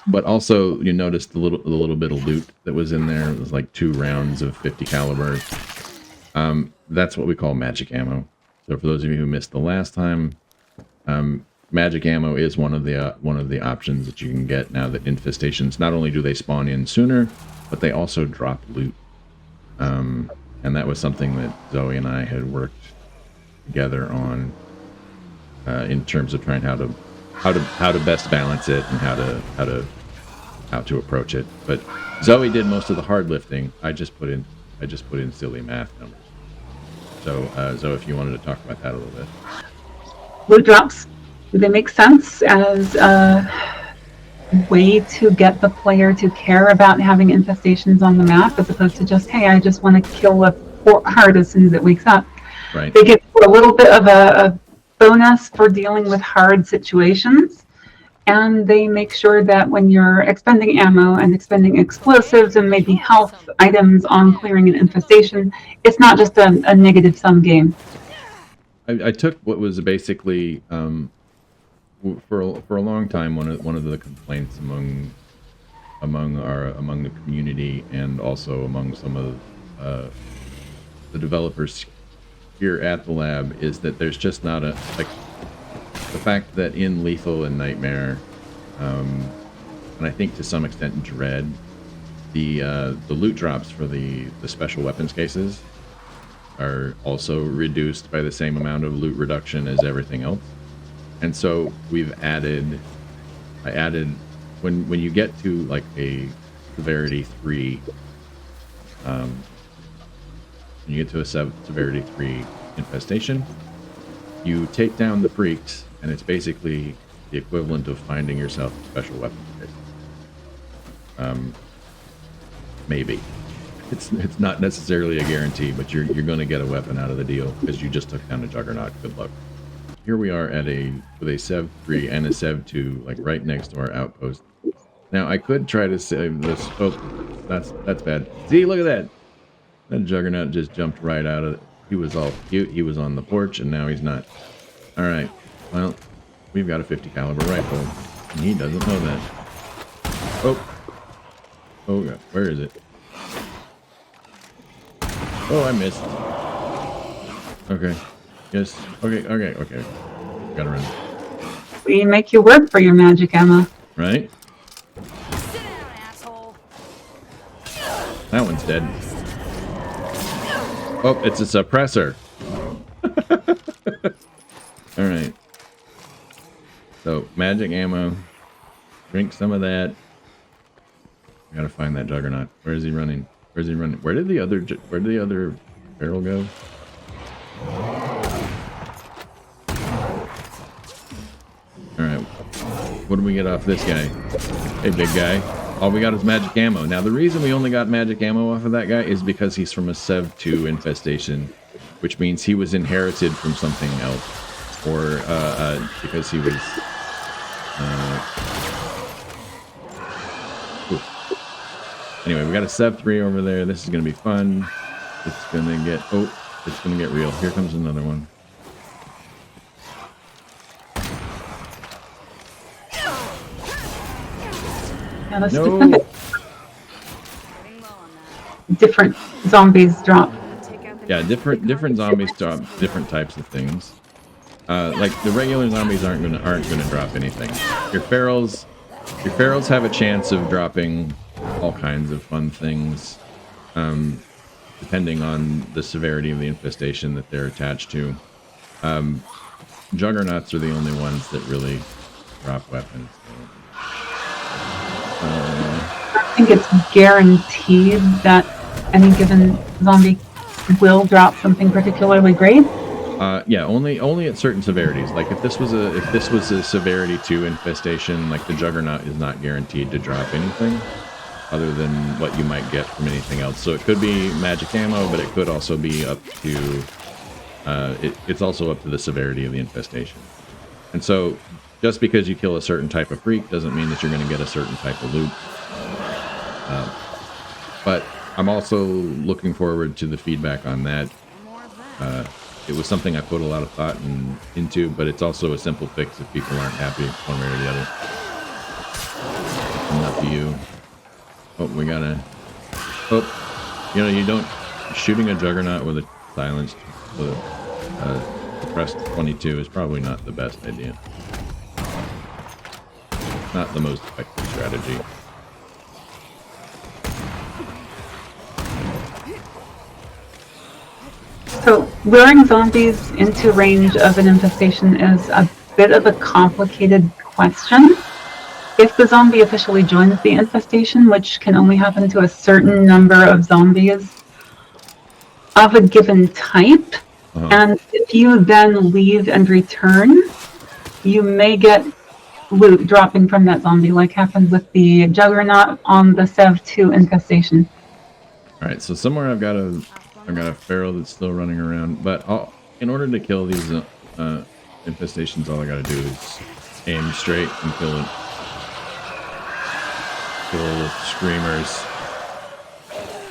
But also, you noticed the little bit of loot that was in there. It was like 2 rounds of 50 caliber. That's what we call magic ammo. So for those of you who missed the last time, magic ammo is one of the options that you can get now that infestations. Not only do they spawn in sooner, but they also drop loot. And that was something that Zoe and I had worked together on in terms of trying how to best balance it and how to approach it. But Zoe did most of the hard lifting. I just put in silly math numbers. So Zoe, if you wanted to talk about that a little bit. Loot drops, do they make sense as a way to get the player to care about having infestations on the map as opposed to just, hey, I just want to kill a heart as soon as it wakes up? Right. They give a little bit of a bonus for dealing with hard situations, and they make sure that when you're expending ammo and expending explosives and maybe health items on clearing an infestation, it's not just a negative sum game. I took what was basically for a long time one of the complaints among the community and also among some of the developers here at the lab is that there's just not a like the fact that in Lethal and Nightmare, and I think to some extent in Dread, the loot drops for the special weapons cases are also reduced by the same amount of loot reduction as everything else. And so I added when you get to like a severity 3, when you get to a severity 3 infestation, you take down the freaks, and it's basically the equivalent of finding yourself a special weapons case. Maybe. It's not necessarily a guarantee, but you're going to get a weapon out of the deal because you just took down a Juggernaut. Good luck. Here we are with a Sev 3 and a Sev 2, like right next to our outpost. Now I could try to save this. Oh, that's bad. See, look at that. That Juggernaut just jumped right out of it. He was all cute. He was on the porch, and now he's not. All right. Well, we've got a 50 caliber rifle, and he doesn't know that. Oh God, where is it? Oh, I missed. Okay. Yes. Okay. Gotta run. We make you work for your magic ammo. Right? Sit down, asshole. That one's dead. Oh, it's a suppressor. Alright. So, magic ammo. Drink some of that. I gotta find that Juggernaut. Where is he running? Where did the other barrel go? Alright. What do we get off this guy? Hey, big guy. All we got is magic ammo. Now, the reason we only got magic ammo off of that guy is because he's from a Sev 2 infestation, which means he was inherited from something else. Or because he was... Anyway, we got a Sev 3 over there. This is going to be fun. It's going to get... Oh, it's going to get real. Here comes another one. Yeah, that's No. different zombies drop. Yeah, different zombies drop different types of things. Like the regular zombies aren't gonna drop anything. Your ferals have a chance of dropping all kinds of fun things, depending on the severity of the infestation that they're attached to. Juggernauts are the only ones that really drop weapons. I think it's guaranteed that any given zombie will drop something particularly great. Yeah, only at certain severities. Like if this was a severity 2 infestation, like the Juggernaut is not guaranteed to drop anything other than what you might get from anything else. So it could be magic ammo, but it could also be up to it's also up to the severity of the infestation. And so just because you kill a certain type of freak doesn't mean that you're going to get a certain type of loot. But I'm also looking forward to the feedback on that. It was something I put a lot of thought into, but it's also a simple fix if people aren't happy one way or the other. to you. Oh, we gotta... Oh, you know, you don't... Shooting a Juggernaut with a silenced... With a suppressed 22 is probably not the best idea. Not the most effective strategy. So luring zombies into range of an infestation is a bit of a complicated question. If the zombie officially joins the infestation, which can only happen to a certain number of zombies of a given type, and if you then leave and return, you may get loot dropping from that zombie, like happened with the Juggernaut on the Sev 2 infestation. Alright, so somewhere I've got a feral that's still running around, but in order to kill these infestations, all I gotta do is aim straight and kill it. Kill screamers.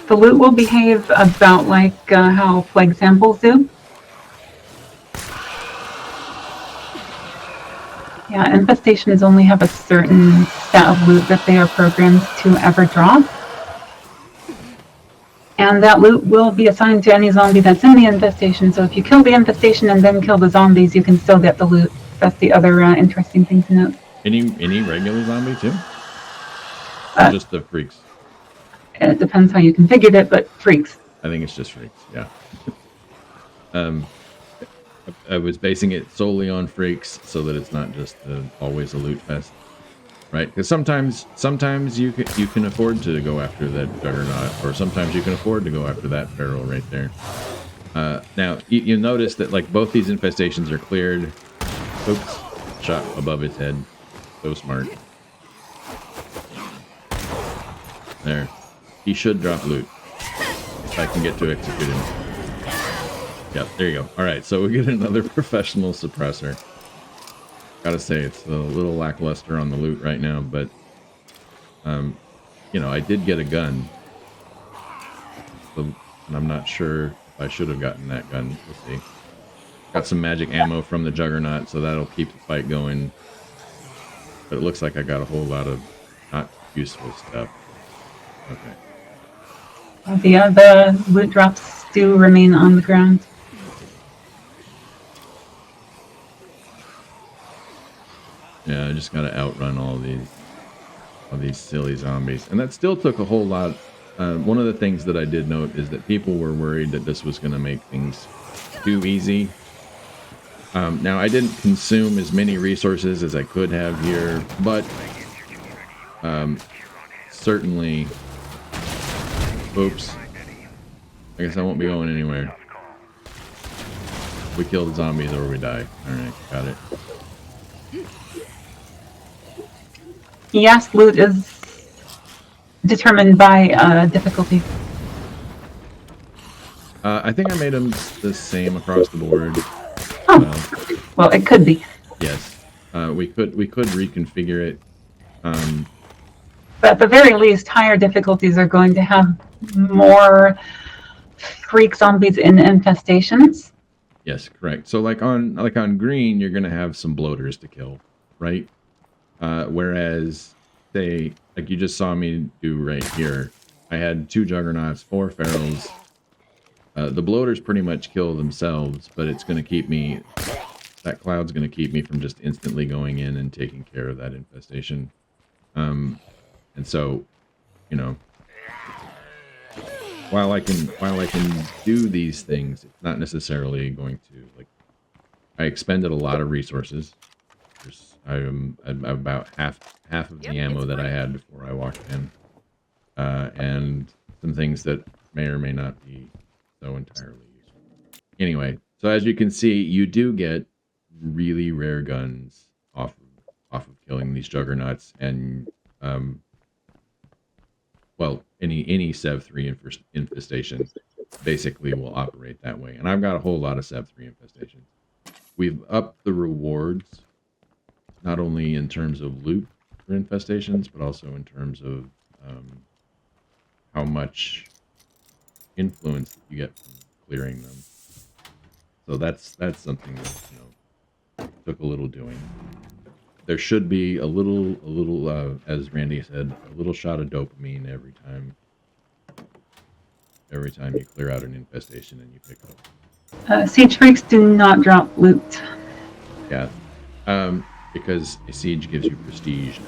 The loot will behave about like how plague samples do. Yeah, infestations only have a certain set of loot that they are programmed to ever drop. And that loot will be assigned to any zombie that's in the infestation. So if you kill the infestation and then kill the zombies, you can still get the loot. That's the other interesting thing to note. Any regular zombie too? Or just the freaks? It depends how you configured it, but freaks. I think it's just freaks, yeah. I was basing it solely on freaks so that it's not just always a loot fest, right? Because sometimes you can afford to go after that Juggernaut, or sometimes you can afford to go after that feral right there. Now you notice that like both these infestations are cleared. Oops, shot above his head. So smart. There. He should drop loot. If I can get to execute him. Yep, there you go. Alright, so we get another professional suppressor. Gotta say, it's a little lackluster on the loot right now, but... you know, I did get a gun. So, and I'm not sure if I should have gotten that gun. We'll see. Got some magic ammo from the Juggernaut, so that'll keep the fight going. But it looks like I got a whole lot of not useful stuff. Okay. The loot drops do remain on the ground. Yeah, I just gotta outrun all these silly zombies, and that still took a whole lot. One of the things that I did note is that people were worried that this was going to make things too easy. Now, I didn't consume as many resources as I could have here, but certainly. Oops. I guess I won't be going anywhere. We kill the zombies or we die. Alright, got it. Yes, loot is determined by difficulty. I think I made them the same across the board. Oh, well, it could be. Yes. We could reconfigure it. But at the very least, higher difficulties are going to have more freak zombies in infestations. Yes, correct. So like on green, you're gonna have some bloaters to kill, right? Whereas, say, like you just saw me do right here, I had 2 Juggernauts, 4 ferals. The bloaters pretty much kill themselves, but it's gonna keep me. That cloud's gonna keep me from just instantly going in and taking care of that infestation. And so, you know, while I can do these things, it's not necessarily going to, like, I expended a lot of resources. I'm about half of the ammo that I had before I walked in, and some things that may or may not be so entirely useful. Anyway, so as you can see, you do get really rare guns off of killing these Juggernauts, and well, any Sev 3 infestation basically will operate that way. And I've got a whole lot of Sev 3 infestations. We've upped the rewards, not only in terms of loot for infestations, but also in terms of how much influence you get from clearing them. So that's something that, you know, took a little doing. there should be a little, as Randy said, a little shot of dopamine every time you clear out an infestation and you pick up. Siege freaks do not drop loot. Yeah, because a siege gives you prestige now.